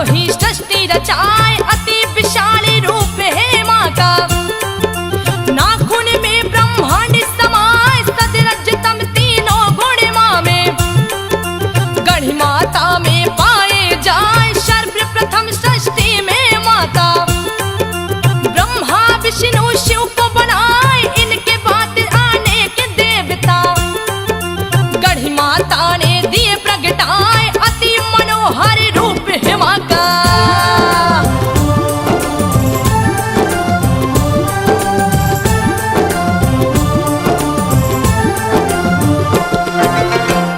तो ही सृष्टि रचाए, अति विशाल रूप है माँ का। नाखून में ब्रह्मांड समाए, सदरज तम तीनों गुण माँ में। गढ़ माता में पाए जाए, सर्वप्रथम सृष्टि में माता। ब्रह्मा विष्णु शिव को बनाए, इनके बाद आने के देवता। गढ़ माता ने दिए प्रगटाए, अति मनोहर रूप है माँ का।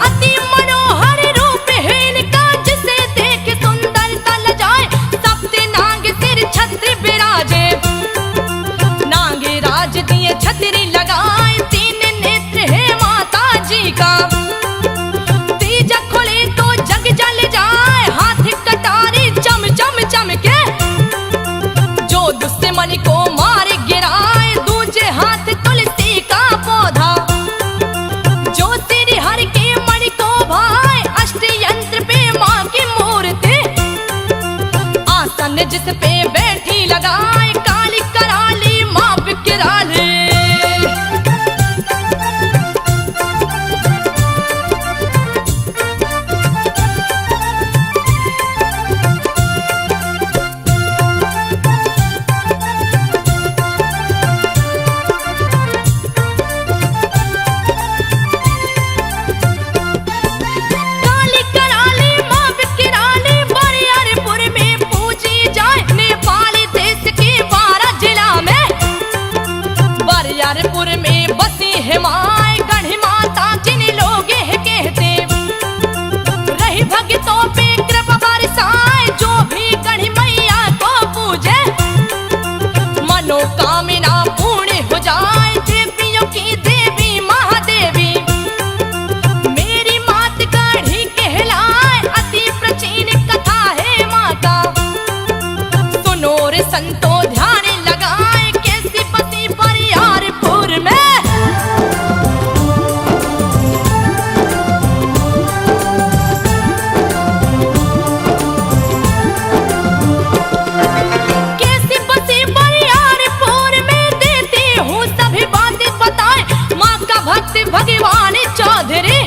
अति मनोहर रूप है इनका, जिसे देख सुंदरता लजाए। सप्त नाग सिर छत्र विराजे, नागे राज दिए छतरी लगाए। तीन नेत्र है माता जी का, तेज खुले तो जग जल जाए। हाथ कटारी चम चम चमके, जो दुश्मन को मार गिराए। दूजे हाथ तुलसी का पौधा, जो सिर हर के मणि को भाए। अष्ट यंत्र पे माँ की मूर्ति, आसन जिस पे बैठी लगाए। काली कराली माँ बिकराली, काली कराली माँ बिकराली। बरियारपुर में पूजी जाए, नेपाल देश के 12 जिला में। बरियारपुर में बसी है माँ, गढ़ माता जिन लोग है कहते। रही भक्तों पे कृपा बरसाए, जो भी गढ़ मैया को पूजे। मनोकामना पूर्ण हो जाए, देवियों की देवी महादेवी। मेरी मात गढ़ी कहलाए, अति प्राचीन कथा है माँ का। सुनो रे संतो ध्यान लगाए, कैसी बसी बरियारपुर में। कैसी बसी बरियारपुर में, देती हूँ सभी बातें बताए। माँ का भक्त भगवान चौधरी,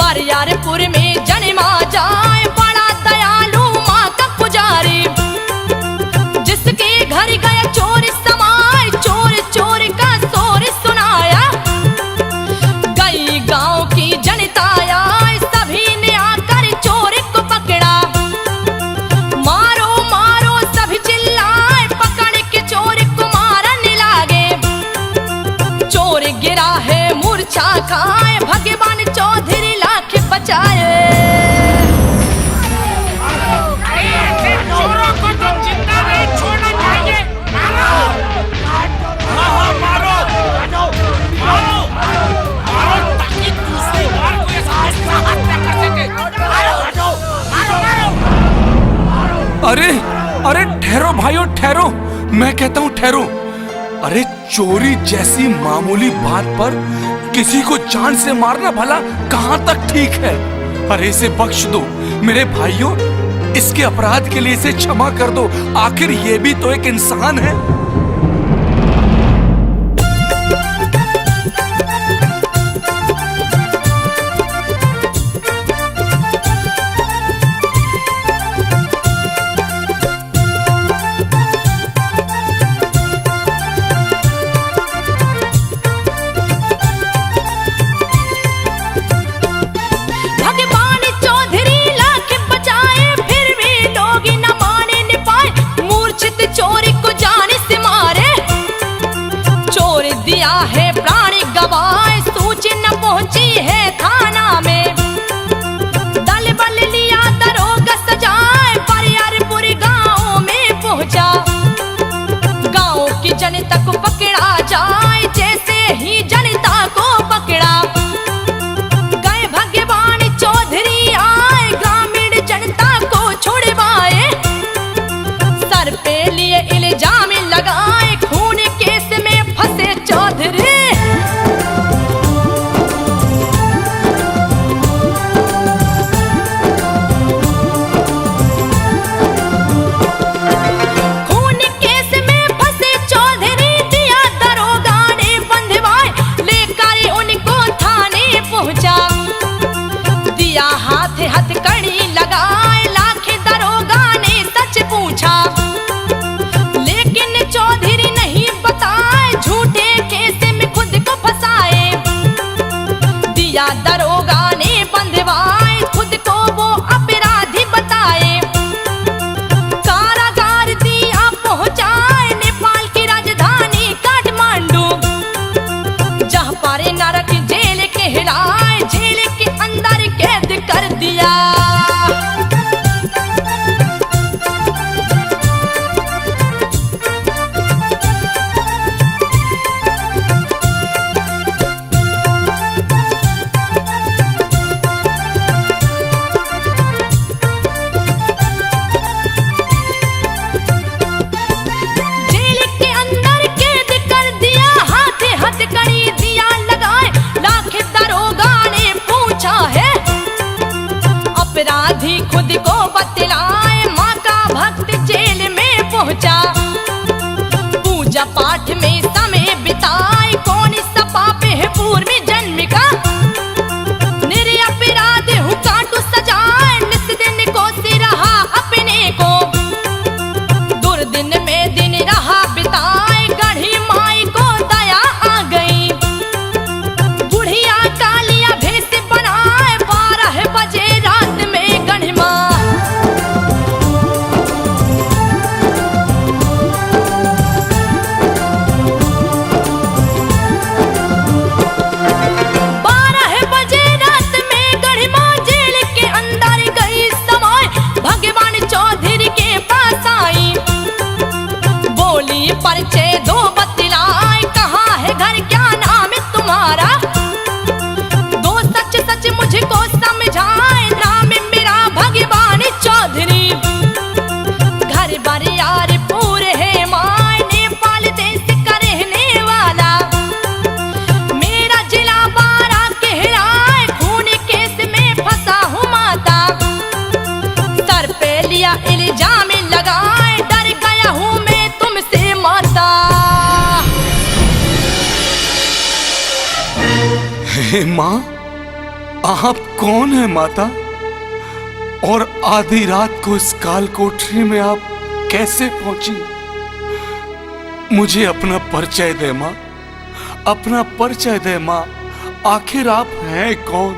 बरियारपुर में जन्मा जाए। बड़ा दयालु माँ का पुजारी, जिसके घर गया चोर समाए। चोर चोर का शोर सुनाया, गई गांव की जनता आए। सभी ने आकर चोर को पकड़ा, मारो मारो सभी चिल्लाए। पकड़ के चोर को मारने लागे, चोर गिरा है मूर्छा खाए। भगवान चौधरी लाख बचाए। चोरों को तो जिंदा नहीं छोड़ना चाहिए। मारो, मारो, मारो, मारो, ताकि दूसरी बार कोई ऐसा हत्या कर सके। मारो, मारो, मारो। अरे अरे ठहरो भाइयों ठहरो, मैं कहता हूँ ठहरो। अरे चोरी जैसी मामूली बात पर किसी को जान से मारना भला कहाँ तक ठीक है। अरे इसे बख्श दो मेरे भाइयों, इसके अपराध के लिए इसे क्षमा कर दो। आखिर ये भी तो एक इंसान है। भगवान चौधरी लाख बचाए, फिर भी लोग न माने न पाए। मूर्छित चोर को जाने से को बतलाए माँ का भक्त जेल में पहुंचा। पूजा पाठ में समय बिताए कौन सा पाप है पूर्व जन्म का। निरपराध हूँ काटू सजाए निस दिन को सिरहा अपने को। दुर्दिन में दिन रहा बिताए गढ़ी माई को दया आ गई। बुढ़िया कालिया भेष बनाए 12 बजे रात में गढ़ी माँ। परिचय दो बतलाए कहाँ है घर क्या नाम है तुम्हारा। दो सच सच मुझको समझाए नाम मेरा भगवान चौधरी। घर बार यार पूरे है माय नेपाल देश का रहने वाला। मेरा जिला बारा कहलाए खून केस में फंसा हूँ माता। सर पे लिया इल्जाम लगाए डर गया हूँ मैं तुमसे माता। हे माँ, आप कौन है माता? और आधी रात को इस काल कोठरी में आप कैसे पहुंची? मुझे अपना परिचय दे माँ, अपना परिचय दे माँ। आखिर आप हैं कौन?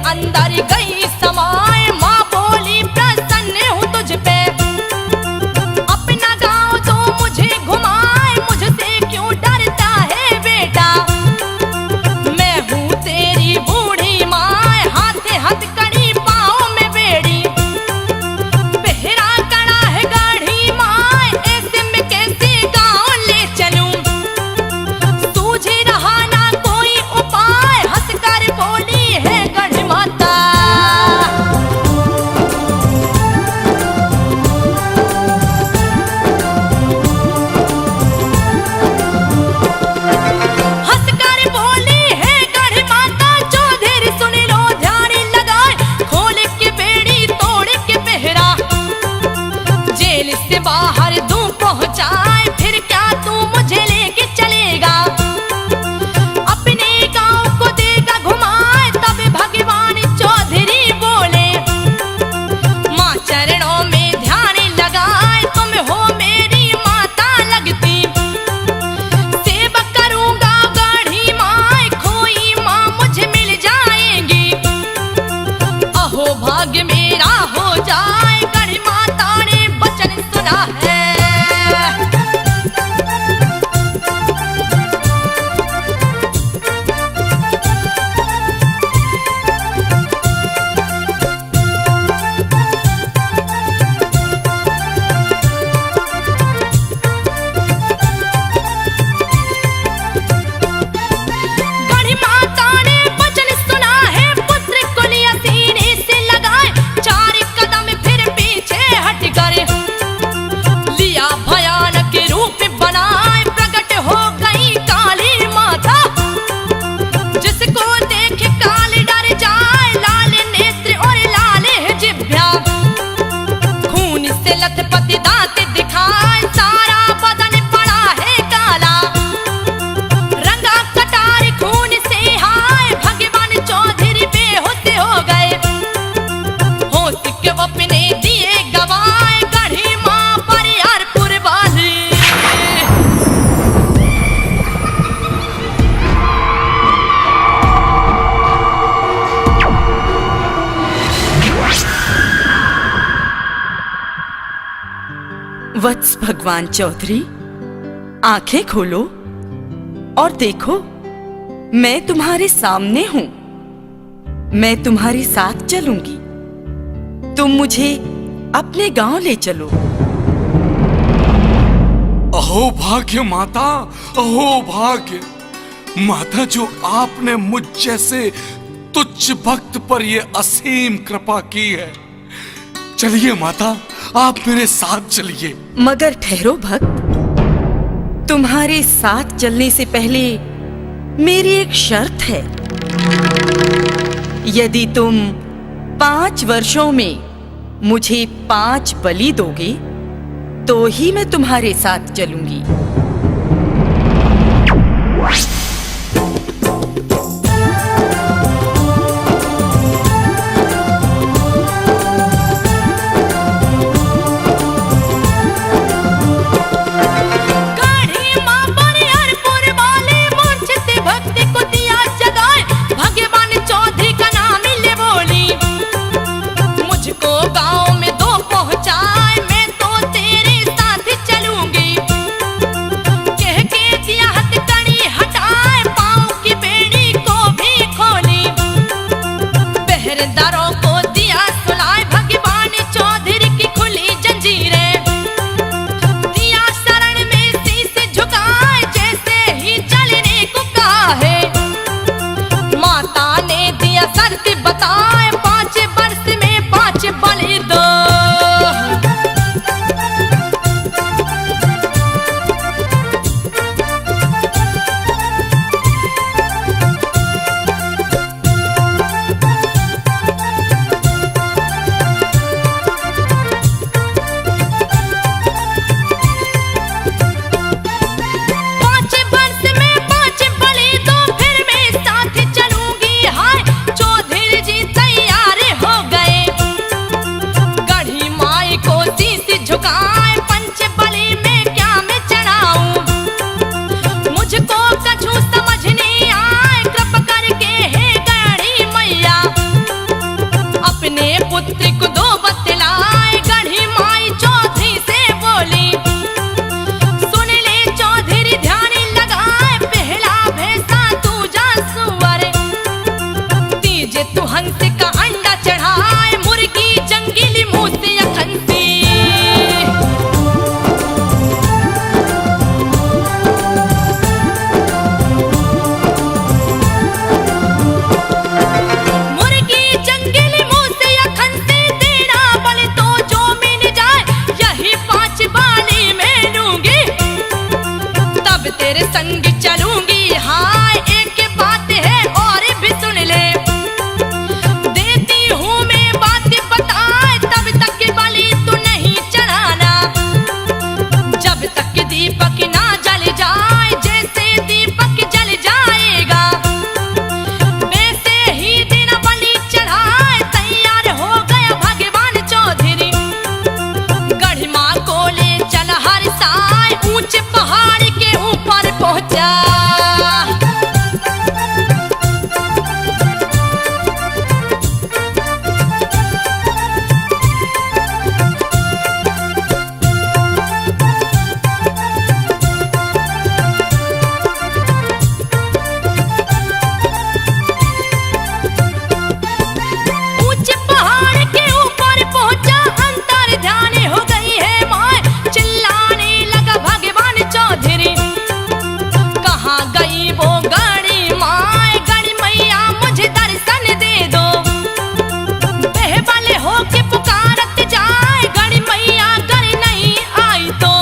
अंदर गई समाए माँ बोली प्रसन्न हूँ तुझ पे। अपना गाँव तो मुझे घुमाए मुझसे क्यों डरता है बेटा। मैं हूँ तेरी बूढ़ी माँ हाथे हाथ कड़ी पाँव में बेड़ी। पहरा कड़ा है गाढ़ी माँ ऐसे में कैसे गाँव ले चलूं। सूझ रहा ना कोई उपाय हंस कर बोली है गढ़ माता। हंसकर बोली है गढ़ माता चौधरी सुन लो ध्यान लगाए। खोल के बेड़ी तोड़ के पहरा जेल से बाहर दूं पहुंचाए। फिर क्या तू मुझे लेके चलेगा अपने गांव को देगा घुमाए। तब भगवान चौधरी बोले माँ चरणों में ध्यान लगाए। तुम हो मेरी माता लगती सेवा करूंगा गढ़ी माँ। खोई माँ मुझे मिल जाएंगी अहो भाग्य मेरा हो जाए। गढ़ी माता ने वचन सुना है। गढ़ी माता ने वचन सुना है पुत्र को लिया सीने से लगाए। 4 कदम फिर पीछे हट कर लिया भयानक रूप बनाए। प्रकट हो गई काली माता जिसको देख काल डर जाए। लाल नेत्र और लाल है जिभ्या खून से लथपथ दांत दिखाए। सारा बदन पड़ा है काला रंगा कटार खून से हाय। भगवान चौधरी बेहोश हो गए होश के अपने दिए गवाए। गढ़ी माँ बरियारपुर वाली वत्स भगवान चौधरी, आंखें खोलो और देखो मैं तुम्हारे सामने हूं। मैं तुम्हारे साथ चलूंगी। तुम मुझे अपने गांव ले चलो। अहो भाग्य माता, अहो भाग्य माता, जो आपने मुझ जैसे तुच्छ भक्त पर ये असीम कृपा की है। चलिए माता, आप मेरे साथ चलिए। मगर ठहरो भक्त, तुम्हारे साथ चलने से पहले मेरी एक शर्त है। यदि तुम 5 वर्षों में मुझे 5 बलि दोगे तो ही मैं तुम्हारे साथ चलूंगी। बताए 5 वर्ष में 5 बलि दो। पुत्री को 2 बतलाए, गढ़ी माई चौधरी से बोली, सुन ले चौधरी ध्यान लगाए, पहला भैंसा तू जा सुअर, तीजे तू हंस का अंडा चढ़ाए, मुर्गी जंगली मुंह से अखंसी। तेरे संग चलूंगी, हाय एक बात है और भी सुन ले, देती हूँ मैं बात बताए, तब तक बलि तू नहीं चढ़ाना, जब तक दीपक ना जल जाए, जैसे दीपक जल जाएगा वैसे ही दिन बलि चढ़ाए। तैयार हो गया भगवान चौधरी, गढ़ी माँ को ले चल हर साय, ऊंचे पहाड़ के ऊपर पहुंचा। ऊंचे पहाड़ के ऊपर पहुंचा, अंतर ध्यान हो गई है माय, चिल्लाने लगा भगवान चौधरी, कहाँ गई वो गड़ी माय, गड़ी मैया मुझे दर्शन दे दो, बेहबल होके पुकारत जाए, गड़ी मैया घर नहीं आई तो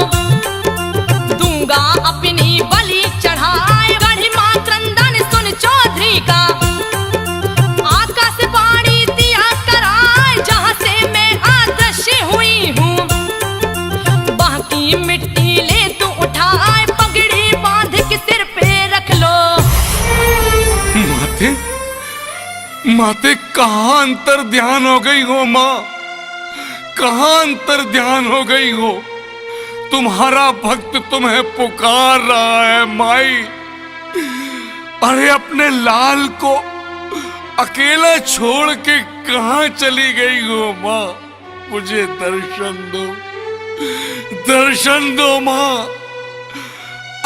दूंगा अपनी बलि चढ़ाए। गढ़ी माँ क्रंदन सुन चौधरी का, आकाशवाणी दिया कराए, जहाँ से मैं अदृश्य हुई हूँ, बाकी मिट्टी ले तू उठाए, पगड़ी बांध के सिर पे रख लो। माते, माते कहाँ अंतर ध्यान हो गई हो माँ, कहाँ अंतर ध्यान हो गई हो, तुम्हारा भक्त तुम्हें पुकार रहा है माई। अरे अपने लाल को अकेला छोड़ के कहाँ चली गई हो माँ, मुझे दर्शन दो, दर्शन दो माँ।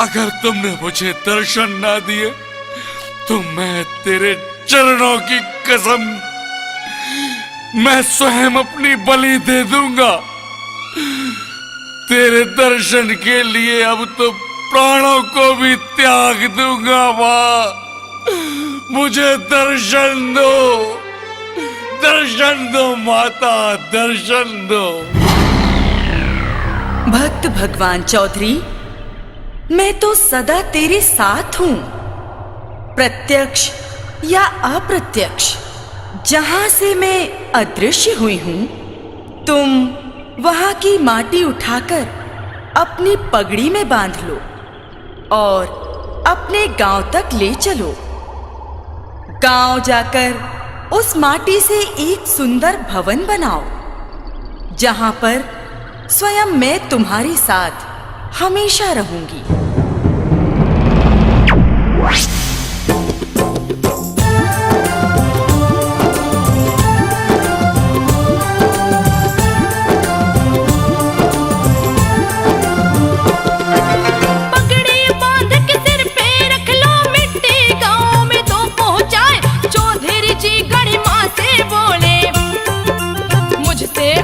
अगर तुमने मुझे दर्शन ना दिए तो मैं तेरे चरणों की कसम, मैं स्वयं अपनी बलि दे दूंगा। तेरे दर्शन के लिए अब तो प्राणों को भी त्याग दूंगा। माँ, मुझे दर्शन दो, दर्शन दो माता, दर्शन दो। भक्त भगवान चौधरी, मैं तो सदा तेरे साथ हूं। प्रत्यक्ष या अप्रत्यक्ष, जहां से मैं अदृश्य हुई हूं, तुम वहां की माटी उठाकर अपनी पगड़ी में बांध लो और अपने गांव तक ले चलो। गांव जाकर उस माटी से एक सुंदर भवन बनाओ, जहां पर स्वयं मैं तुम्हारे साथ हमेशा रहूंगी।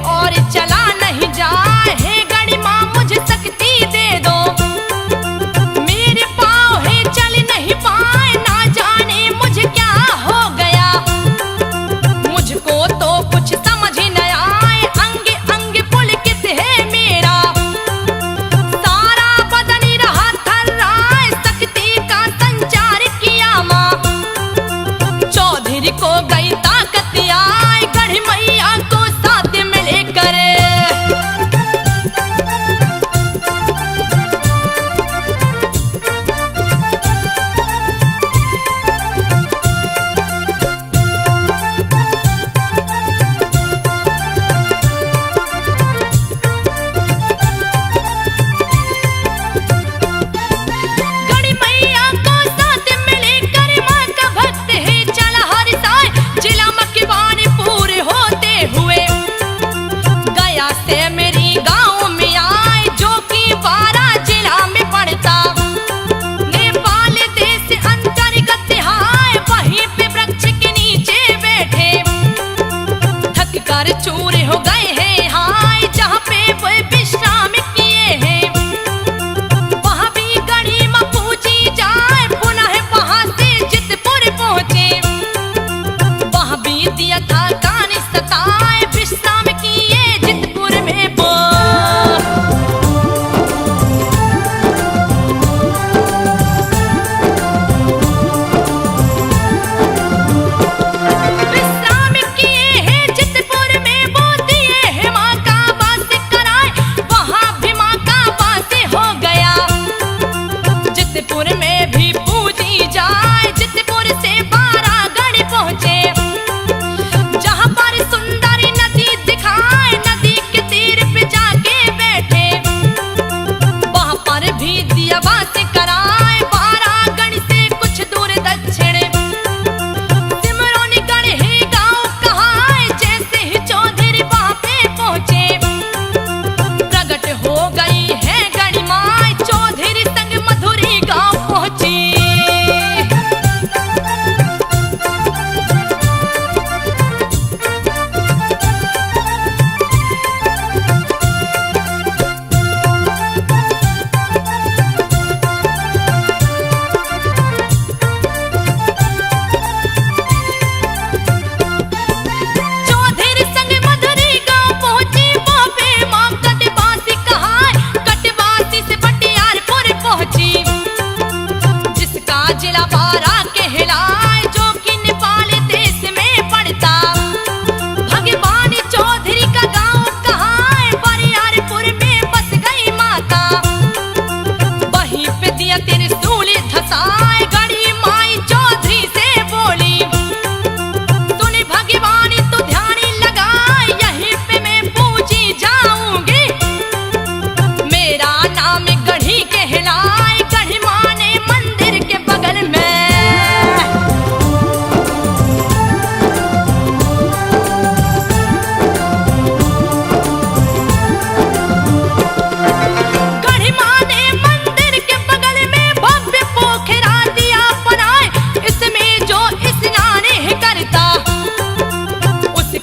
और चला नहीं जाए, हे गणी माँ मुझे शक्ति दे दो। मेरे पाँव है चल नहीं पाए, ना जाने मुझे क्या हो गया। मुझको तो कुछ समझ न आए, अंग अंग पुलकित है मेरा। सारा बदन रहा थर्राए, शक्ति का संचार किया माँ। चौधरी को गई ताकत आए, गढ़ मैया को मेरी गांव में आए, जो कि 12 जिला में पड़ता। नेपाल देश अंतर्गत हाय, वहीं पे वृक्ष के नीचे बैठे। थक कर चूर हो गए हैं हाय, जहाँ पे वो विश्राम किए हैं। वहाँ भी गढ़ी माँ पूजी जाए, पुनः वहाँ से जितपुर पहुँचे। वहाँ भी दिया था कान सताए, विश्राम किए जितपुर में। विश्राम किए हैं जितपुर में, वो दिए हैं माँ का वास कराए, वहाँ भी माँ का वास हो गया। जितपुर में भी पूजी जाए, जितपुर से 12 गढ़ पहुँचे। जहाँ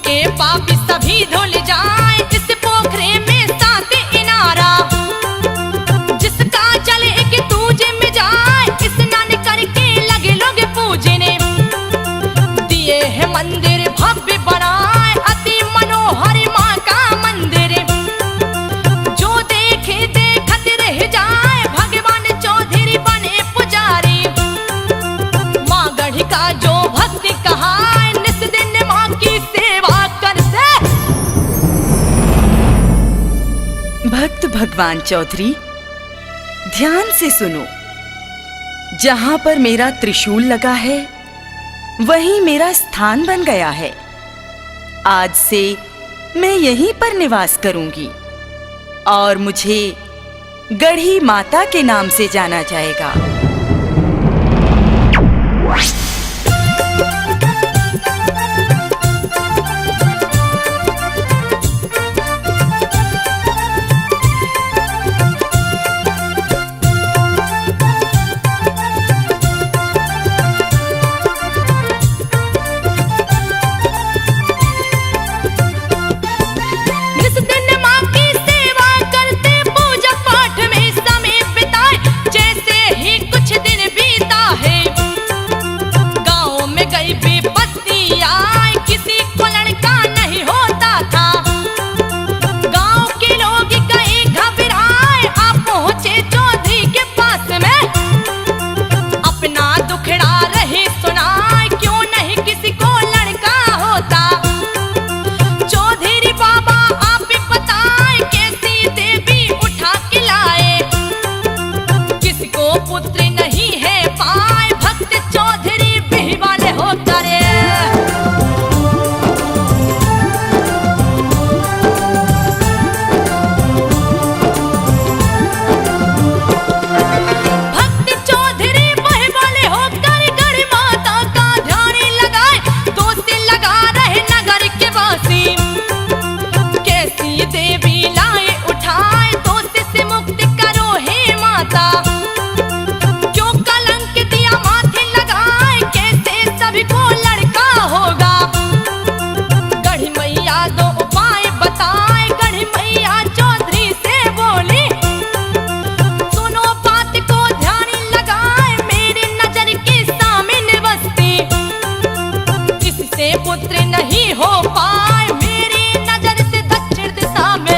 के पापी सभी धुल जाए इस पोखरे में साथ इनारा, जिसका जल एक दूजे में जाए स्नान करके लगे लोग पूजने। दिए है मंदिर भव्य बनाए अति मनोहर माँ का मंदिर, जो देखे देखत रह जाए भगवान चौधरी बने पुजारी। माँ गढ़ी का जो भक्ति कहा निस दिन माँ की सेवा करते। भक्त भगवान चौधरी, ध्यान से सुनो। जहां पर मेरा त्रिशूल लगा है वहीं मेरा स्थान बन गया है। आज से मैं यहीं पर निवास करूंगी और मुझे गढ़ी माता के नाम से जाना जाएगा। जिस दिन माँ की सेवा करते पूजा पाठ में समय बिताए, जैसे ही कुछ दिन बीता है गाँव में गई विपत्ति आए, किसी को लड़का नहीं होता था। गाँव के लोग गए घबराए, आप पहुँचे चौधरी के पास में, अपना दुखड़ा रहे सुनाए, क्यों नहीं किसी को लड़का होता। चौधरी बाबा आप ही बताए कैसी देवी उठा के लाए, किसको पुत्र नहीं है पाए, भक्त चौधरी बिही वाले हो करे। भक्त चौधरी बिही वाले हो कर गढ़ी माता का ध्यान लगाए, दोस्त लगा रहे नगर के वासी, कैसी देवी लाए उठाए, दोस्त से मुक्त करो हे माता। क्यों कलंक दिया माथे लगाए, कैसे सभी को लड़का होगा। गढ़ी मैया दो उपाय बताए, गढ़ी मैया चौधरी से बोली, सुनो बात को ध्यान लगाए, मेरी नजर के सामने बसती, किससे पुत्र नहीं हो पाए, मेरी नजर से दक्षिण दिशा में।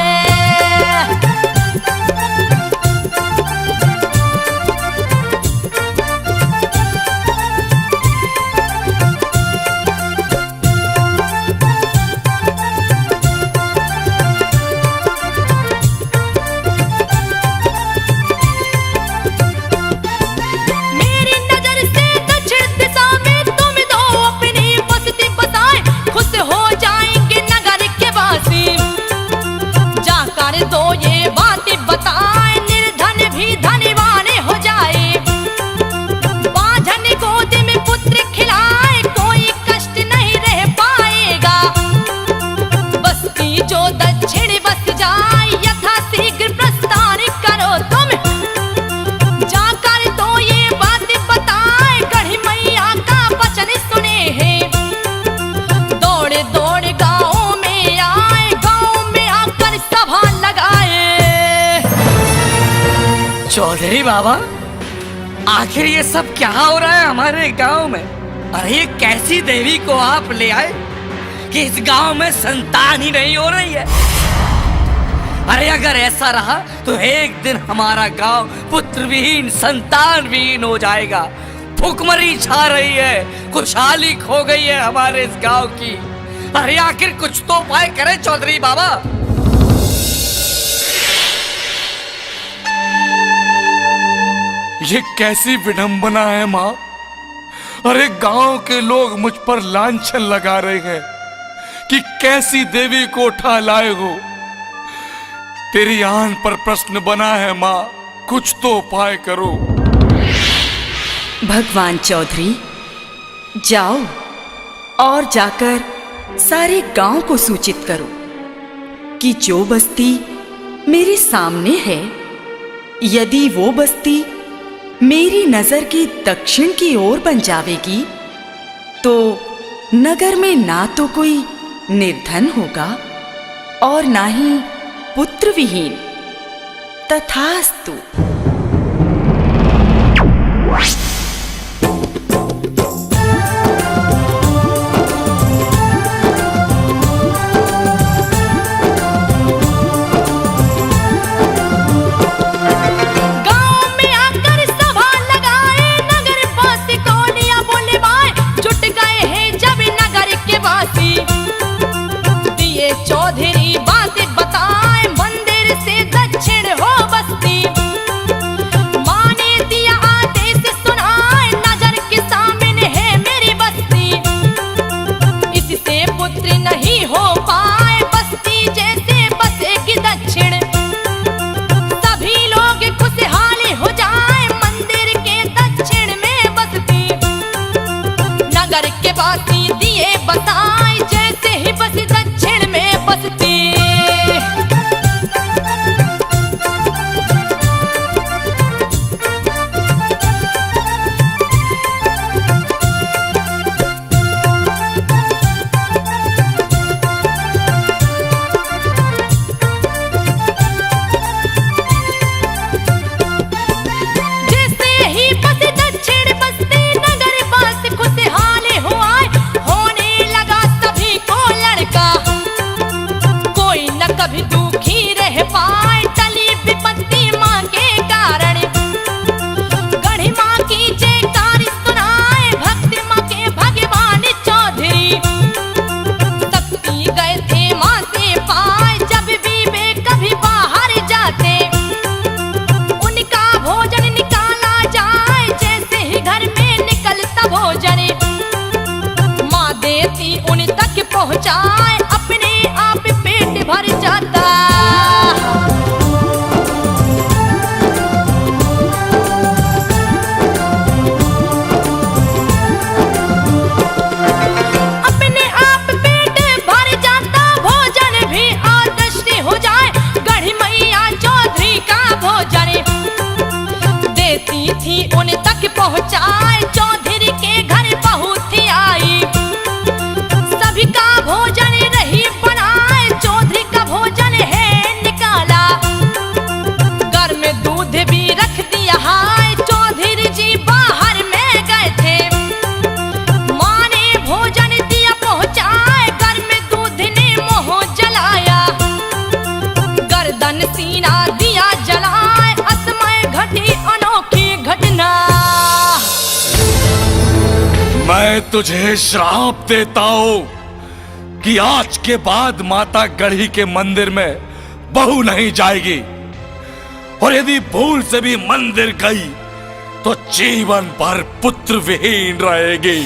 मेरी नजर से दक्षिण दिशा में तुम दो अपनी बस्ती बसाए, खुश हो जाएंगे नगर के वासी। जाकर दो ये बातें बताए, निर्धन भी धनवान हो जाए। बांझन गोद में पुत्र खिलाए, कोई कष्ट नहीं रह पाएगा। बस्ती जो दक्षिण बस जाए, यथा शीघ्र प्रस्थान करो तुम। जाकर तो ये बात बताए, गढ़ी मैया का वचन सुने हैं। दौड़े दौड़े गाँव में आए, गाँव में आकर सभा लगाए। चौधरी बाबा, आखिर ये सब क्या हो रहा है हमारे गांव में? अरे ये कैसी देवी को आप ले आए कि इस गांव में संतान ही नहीं हो रही है? अरे अगर ऐसा रहा तो एक दिन हमारा गांव पुत्र विहीन संतान विहीन हो जाएगा। भूखमरी छा रही है, खुशहाली खो गई है हमारे इस गांव की। अरे आखिर कुछ तो उपाय करें चौधरी बाबा। ये कैसी विडंबना है माँ। अरे गांव के लोग मुझ पर लांछन लगा रहे हैं कि कैसी देवी को उठा लाए हो। तेरी आन पर प्रश्न बना है माँ, कुछ तो उपाय करो। भगवान चौधरी, जाओ और जाकर सारे गांव को सूचित करो कि जो बस्ती मेरे सामने है, यदि वो बस्ती मेरी नजर की दक्षिण की ओर बन जावेगी तो नगर में ना तो कोई निर्धन होगा और ना ही पुत्र विहीन। तथास्तु। चौधरी बात बताए मंदिर से दक्षिण हो बस्ती, माने दिया आदेश सुनाए नजर के सामने है मेरी बस्ती। इससे पुत्र नहीं हो पाए बस्ती जैसे बसेगी दक्षिण, सभी लोग खुशहाल हो जाए मंदिर के दक्षिण में बस्ती। नगर के बासी दिए बताए जैसे ही बसी दक्षिण में बसती। जैसे ही बसी दक्षिण बसती नगर बस खुशहाल हुआ, होने लगा सभी को लड़का। कोई न कभी दुखी रह पाए टली विपत्ति माँ के कारण। गढ़ी माँ की जयकारी सुनाए भक्ति माँ के भगवान चौधरी। शक्ति गए थे माँ से पाए जब भी वे कभी बाहर जाते, उनका भोजन निकाला जाए जैसे ही घर में निकलता भोजन। माँ देती उन तक पहुँचाए अपने आप पेट भर जाता। अपने आप पेट भर जाता भोजन भी आदृष्टि हो जाए। गढ़ी मैया चौधरी का भोजन देती थी उन तक पहुँचाए, चौधरी के घर बहुत ही आई। सभी का भोजन रही बनाए, चौधरी का भोजन है निकाला। घर में दूध भी रख दिया है, चौधरी जी बाहर में गए थे। माँ ने भोजन दिया पहुँचाए, घर में दूध ने मोह जलाया। गर्दन सीना दिया जलाए, असमय घटी अनोखी घटना। मैं तुझे श्राप देता हूं कि आज के बाद माता गढ़ी के मंदिर में बहू नहीं जाएगी, और यदि भूल से भी मंदिर गई तो जीवन भर पुत्र विहीन रहेगी।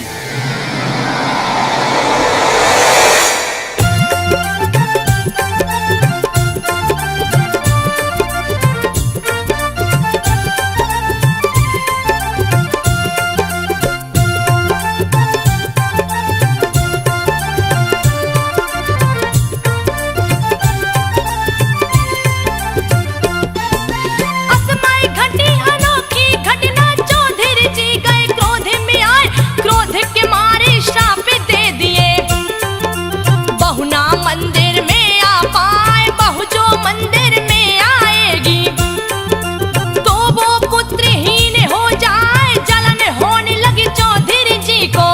असमय घटी अनोखी घटना, चौधरी जी गए क्रोध में आए। क्रोध के मारे श्राप दे दिए, बहू ना मंदिर में आ पाए। बहू जो मंदिर में आएगी तो वो पुत्रहीन हो जाए। जलन होने लगी चौधरी जी को,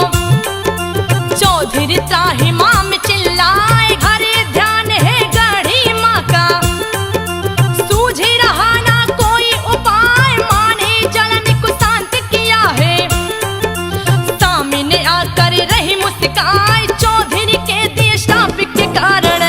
चौधरी त्राहिमाम चिल्लाए। घरे ध्यान है गढ़ी माँ का, सूझ रहा ना कोई उपाय। माँ ने जलन को शांत किया है, सामने आकर रही मुस्काए। चौधरी के दिए श्राप के कारण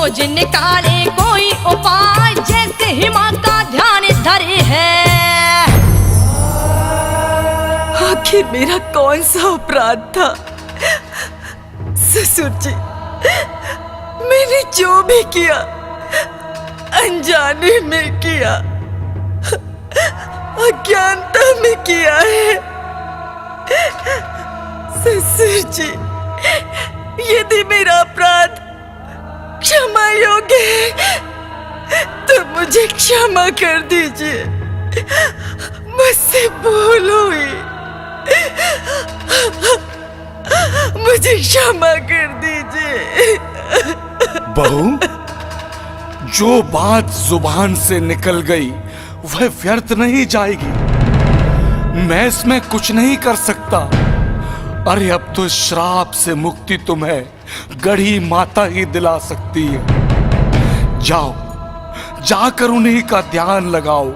खोज निकाले कोई उपाय, जैसे ही माँ का ध्यान धरे है। आखिर मेरा कौन सा अपराध था? ससुर जी, मैंने जो भी किया अनजाने में किया, अज्ञानता में किया है। ससुर जी, यदि मेरा अपराध क्षमा योग्य है तो मुझे क्षमा कर दीजिए। मुझसे भूल हुई, मुझे क्षमा कर दीजिए। बहू, जो बात जुबान से निकल गई वह व्यर्थ नहीं जाएगी। मैं इसमें कुछ नहीं कर सकता। अरे अब तो श्राप से मुक्ति तुम्हें गढ़ी माता ही दिला सकती है। जाओ, जाकर उन्हीं का ध्यान लगाओ।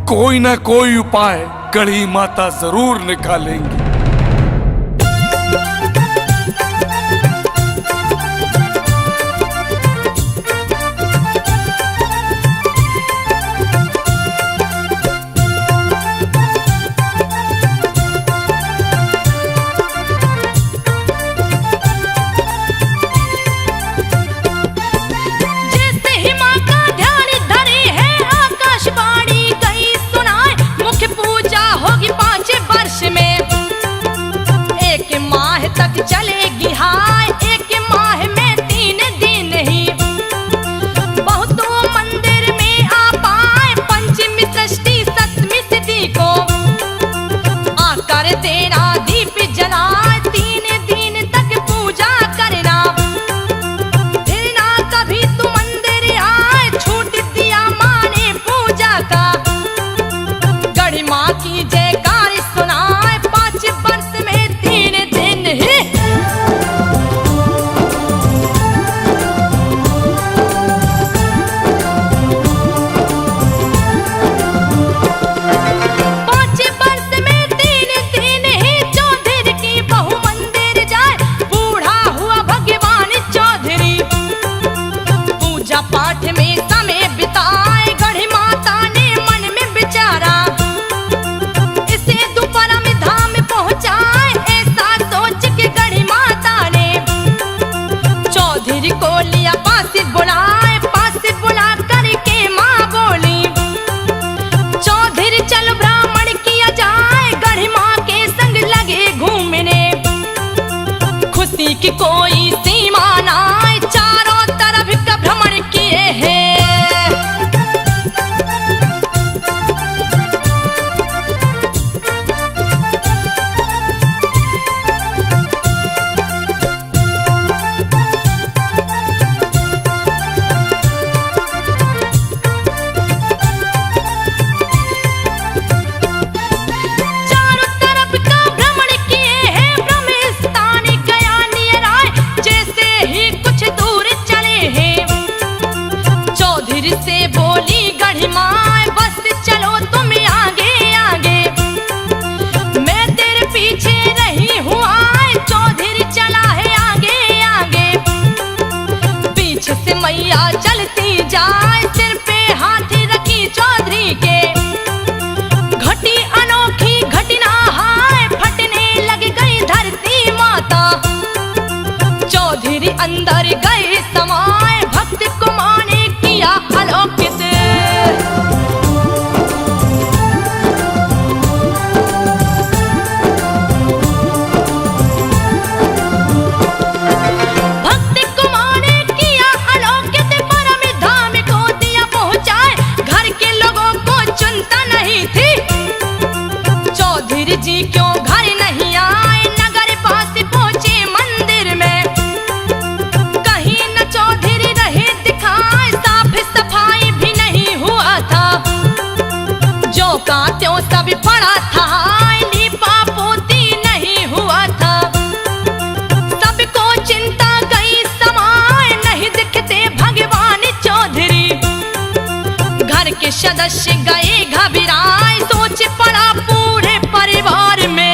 कोई ना कोई उपाय गढ़ी माता जरूर निकालेंगी। चलेगी हाय, एक माह में 3 दिन ही बहुतों मंदिर में आ पाए। पंचमी षष्ठी सप्तमी तिथि को आकर देना दीप जलाए। 3 दिन तक पूजा करना, फिर ना कभी तू मंदिर आए। छूट दिया माँ ने पूजा का, गढ़ी माँ की जयकार सुनाए। 5 वर्ष में 3 दिन ही पाठ में समय बिताए। गढ़ी माता ने मन में विचारा, इसे दोपहर में धाम पहुंचाए। ऐसा सोच के गढ़ी माता ने चौधरी को लिया पास बुलाए। पास बुला करके माँ बोली, चौधरी चल ब्राह्मण किया जाए। गढ़ी माँ के संग लगे घूमने, खुशी की कोई सीमा ना। चारों तरफ का भ्रमण किए हैं। चारों तरफ का भ्रमण किए हैं। ब्रह्म स्थान गया नियर आए, जैसे ही कुछ दूर चले हैं। चौधरी से बोली गढ़ी माँ, बस चलो तुम आगे आगे, मैं तेरे पीछे नहीं हूँ आए। चौधरी चला है आगे आगे, पीछे से मैया चलती जाए। सिर पे हाथ रखी चौधरी के, घटी अनोखी घटना हाय। फटने लग गई धरती माता, चौधरी अंदर गए समाए। भक्त को माने किया अलौकित, भक्त को माने किया अलौकित। परम धाम को दिया पहुंचाए, घर के लोगों को चिंता नहीं थी। चौधरी जी क्यों घर नहीं आए, नगर पास पहुंचे मंदिर में। कहीं न चौधरी रहे दिखाए, साफ सफाई भी नहीं हुआ था। जो का त्यों सब पड़ा था, लीपा पोती नहीं हुआ था। सबको चिंता गई समाए, नहीं दिखते भगवान चौधरी। घर के सदस्य गए घबराए, सोच पड़ा पूरे परिवार में।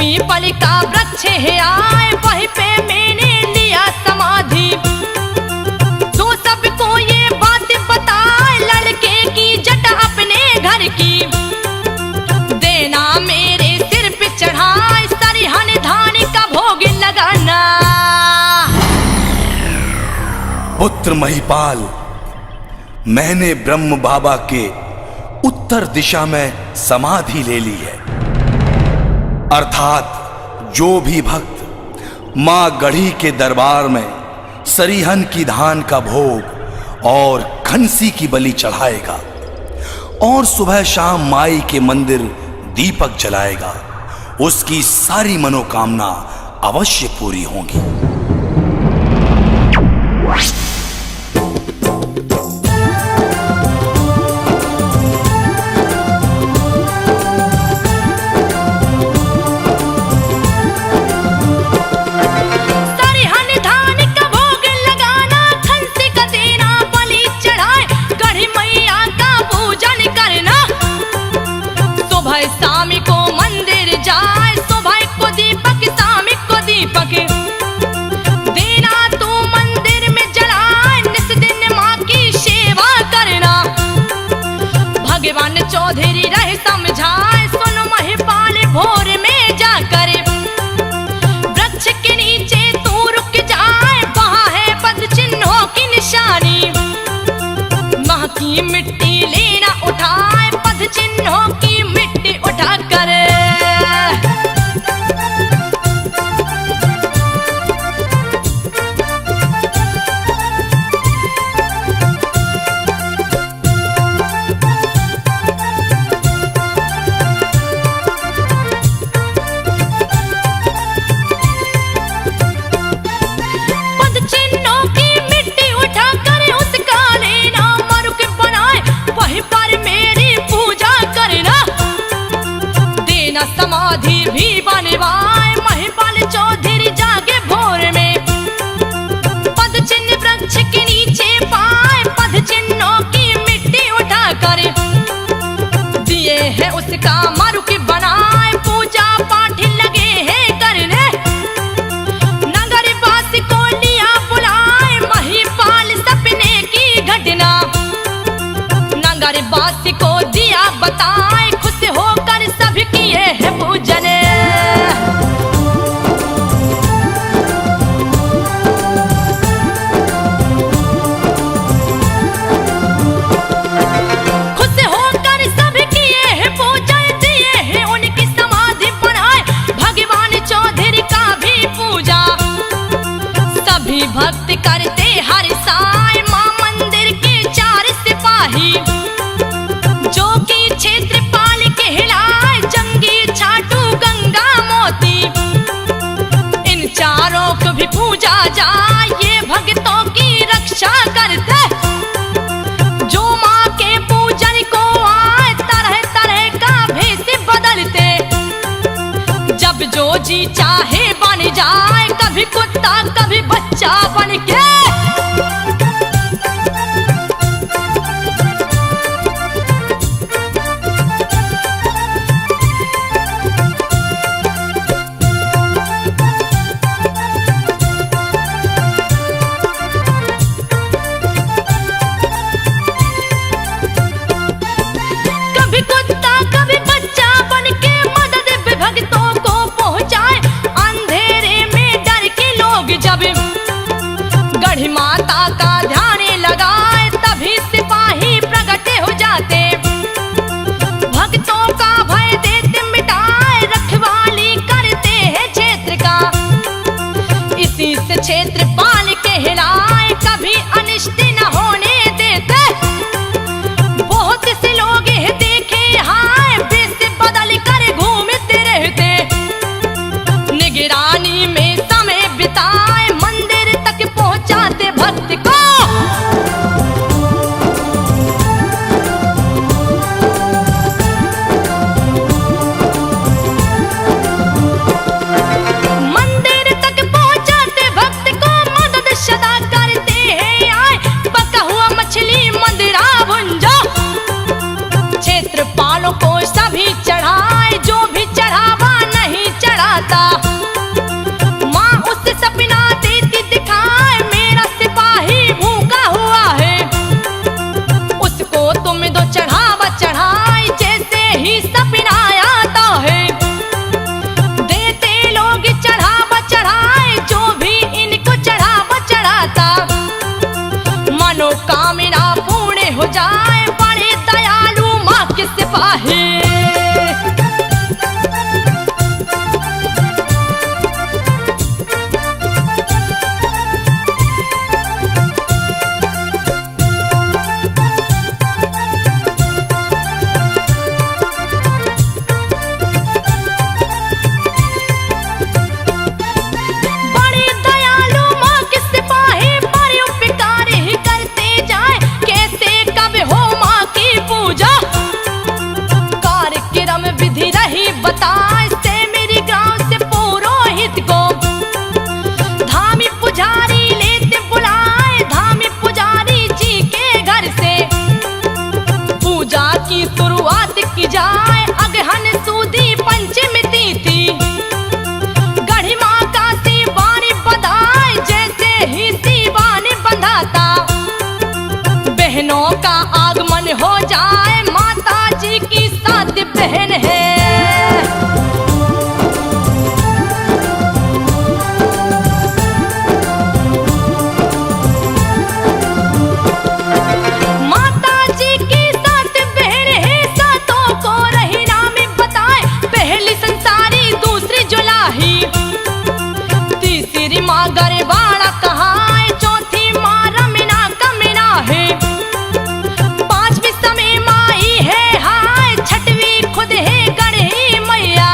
पीपल का वृक्ष है आए, वहीं पे मैंने लिया समाधि। तो सबको ये बात बताए, लड़के की जट अपने घर की। देना मेरे सिर पे चढ़ाए, सरिहन धान का भोग लगाना। पुत्र महिपाल, मैंने ब्रह्म बाबा के उत्तर दिशा में समाधि ले ली है। अर्थात जो भी भक्त मां गढ़ी के दरबार में सरीहन की धान का भोग और खंसी की बलि चढ़ाएगा और सुबह शाम माई के मंदिर दीपक जलाएगा, उसकी सारी मनोकामना अवश्य पूरी होंगी। देना तू मंदिर में जलाए, निस दिन माँ की सेवा करना। भगवान चौधरी रहे समझाए, सुन महिपाल भोर में जाकर वृक्ष के नीचे तू रुक जाए, वहाँ है पद चिन्हों की निशानी। माँ की मिट्टी लेना उठाए, पद चिन्हों की मिट्टी उठा कर समाधि भी बनवाए। महिपाल चौधरी जागे भोर में, पद चिन्ह वृक्ष के नीचे पाए, पद चिन्हों की मिट्टी उठा कर दिए है उसका मरुक बनाए। पूजा पाठ लगे हैं करने, नगरवासी को लिया बुलाए, महिपाल सपने की घटना नगरवासी को दिया बताए। खुश होकर सभी किए है पूजन, खुश होकर सभी किए है पूजन, दिए है उनकी समाधि बनाए, भगवान चौधरी का भी पूजा सभी भक्त करते हर साय। मां मंदिर के चार सिपाही जो कि क्षेत्रपाल कहलाए, जंगी छाटू गंगा मोती, इन चारों को भी पूजा जाए। ये भक्तों की रक्षा करते, जो माँ के पूजन को आए, तरह तरह का भेष बदलते। जब जो जी चाहे बन जाए, कभी कुत्ता कभी बच्चा बन के। का आगमन हो जाए, माता जी की साथ बहन है। माता जी की साथ बहन है, सातों को रही नाम बताए, पहली संसारी दूसरी जुलाही, तीसरी माँ गरबाड़ा कहाए, चौथी माँ रमीना कमीना है, पांचवी समय माई है हाय, छठवीं खुद है गढ़ी मैया,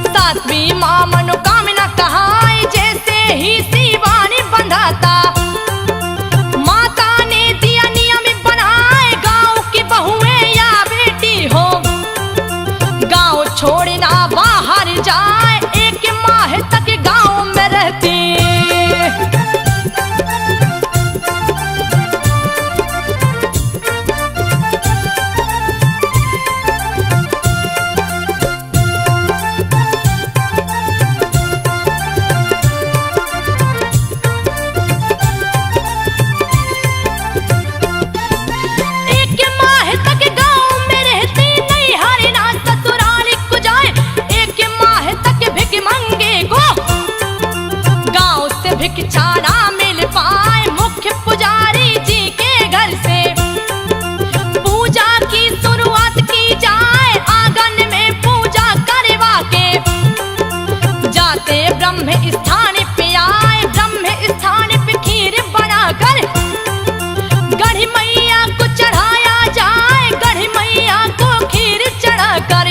सातवीं माँ मनोकामना कहाए, जैसे ही शिवानी बंधाता माता ने दिया नियम बनाए, गांव की बहुएं या बेटी हो गांव छोड़ना बाहर जाए, एक माह तक गांव में रहती। एक माह तक गांव में रहती, नहीं हरिना ससुराल को जाए, एक माह तक भिख मंगे को गांव से भिक्षा ना मिल पाए, मुख्य पुजारी जी के घर से पूजा की शुरुआत की जाए, आंगन में पूजा करवा के जाते ब्रह्म स्थान पे आए, ब्रह्म स्थान पे खीर बनाकर गढ़ी मैया को चढ़ाया जाए, गढ़ी मैया को खीर चढ़ा कर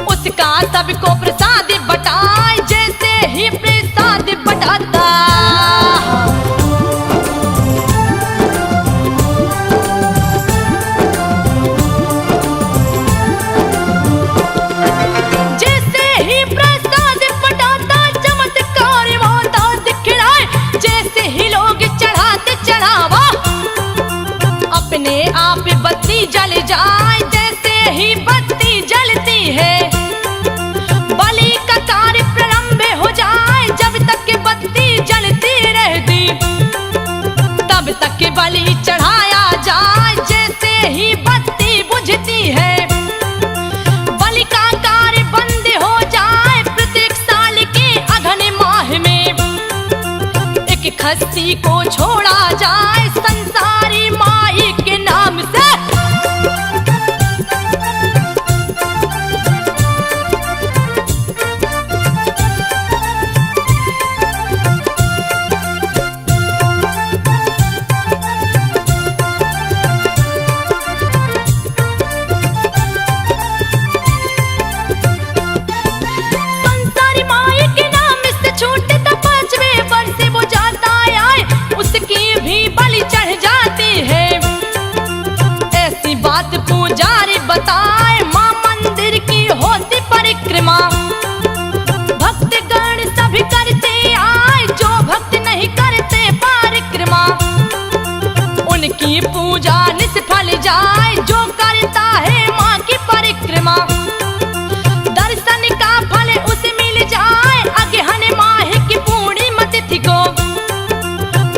उसका सबको प्रसाद बटाए, जैसे ही प्रसाद बटाता जैसे ही प्रसाद बटाता चमत्कार होता दिखलाए, जैसे ही लोग चढ़ाते चढ़ावा अपने आप बत्ती जल जाए, जैसे ही बत्ती जलती है बलि का कार्य प्रारंभ हो जाए, जब तक बत्ती जलती रहती तब तक बलि चढ़ाया जाए, जैसे ही बत्ती बुझती है बलि का कार्य बंद हो जाए, प्रत्येक साल के अगहन माह में एक खस्सी को छोड़ा जाए, संसारी माई के नाम से। संसारी माई के नाम से छूटे तो 5वें वर्ष वो जाता आए, उसकी भी बलि चढ़ जाती है। ऐसी बात पुजारी बताए, माँ मंदिर की होती परिक्रमा, भक्तगण सभी करते आए, जो भक्त नहीं करते परिक्रमा उनकी पूजा निष्फल जाए, जो करता है माँ की परिक्रमा दर्शन का फल उसे मिल जाए, अगहन माह की पूर्णिमा तिथि को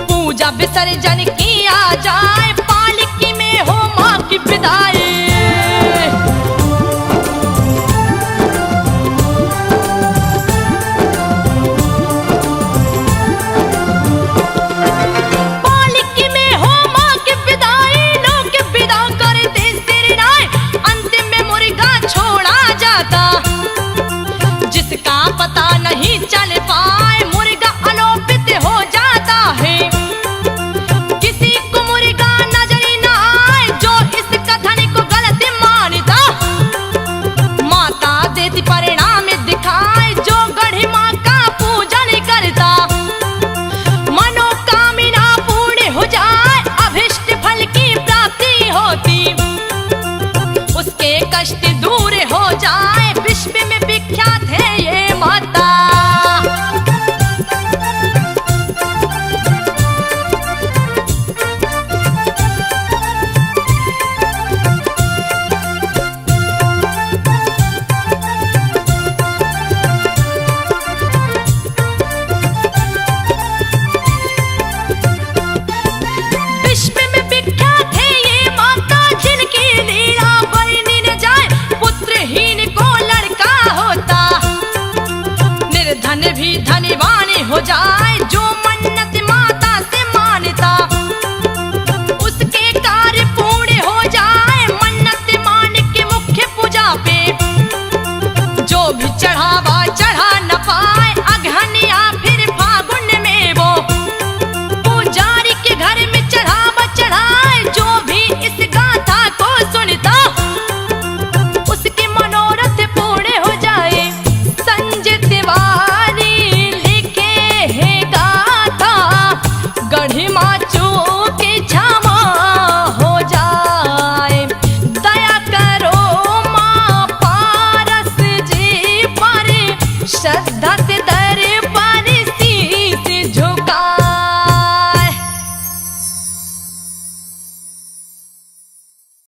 पूजा विसर्जन किया जाए।